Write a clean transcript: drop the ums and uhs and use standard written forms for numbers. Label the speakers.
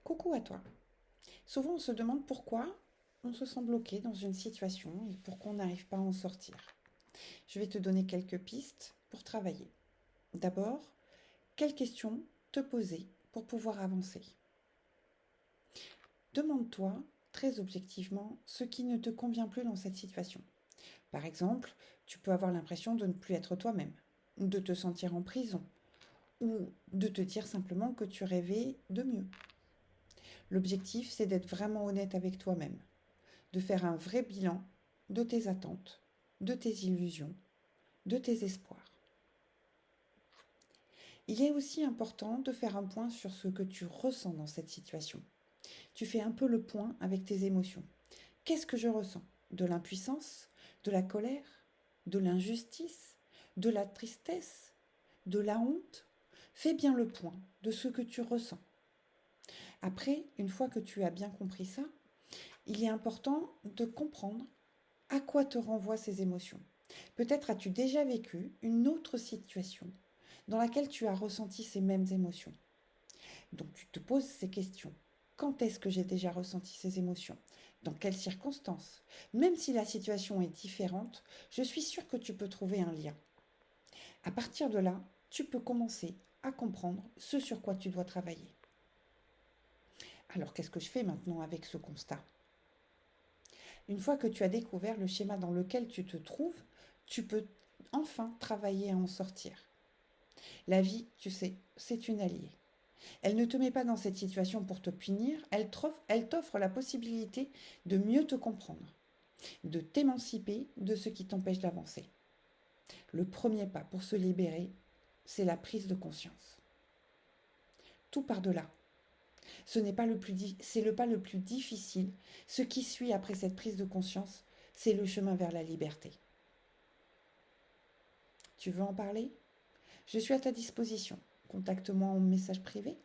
Speaker 1: Coucou à toi. Souvent on se demande pourquoi on se sent bloqué dans une situation et pourquoi on n'arrive pas à en sortir. Je vais te donner quelques pistes pour travailler. D'abord, quelles questions te poser pour pouvoir avancer? Demande-toi très objectivement ce qui ne te convient plus dans cette situation. Par exemple, tu peux avoir l'impression de ne plus être toi-même, de te sentir en prison ou de te dire simplement que tu rêvais de mieux. L'objectif, c'est d'être vraiment honnête avec toi-même, de faire un vrai bilan de tes attentes, de tes illusions, de tes espoirs. Il est aussi important de faire un point sur ce que tu ressens dans cette situation. Tu fais un peu le point avec tes émotions. Qu'est-ce que je ressens? De l'impuissance, de la colère, de l'injustice, de la tristesse, de la honte? Fais bien le point de ce que tu ressens. Après, une fois que tu as bien compris ça, il est important de comprendre à quoi te renvoient ces émotions. Peut-être as-tu déjà vécu une autre situation dans laquelle tu as ressenti ces mêmes émotions. Donc tu te poses ces questions. Quand est-ce que j'ai déjà ressenti ces émotions? Dans quelles circonstances? Même si la situation est différente, je suis sûre que tu peux trouver un lien. À partir de là, tu peux commencer à comprendre ce sur quoi tu dois travailler. Alors qu'est-ce que je fais maintenant avec ce constat? Une fois que tu as découvert le schéma dans lequel tu te trouves, tu peux enfin travailler à en sortir. La vie, tu sais, c'est une alliée. Elle ne te met pas dans cette situation pour te punir, elle t'offre la possibilité de mieux te comprendre, de t'émanciper de ce qui t'empêche d'avancer. Le premier pas pour se libérer, c'est la prise de conscience. Tout part de là. Ce n'est pas c'est le pas le plus difficile. Ce qui suit après cette prise de conscience, c'est le chemin vers la liberté. Tu veux en parler? Je suis à ta disposition. Contacte-moi en message privé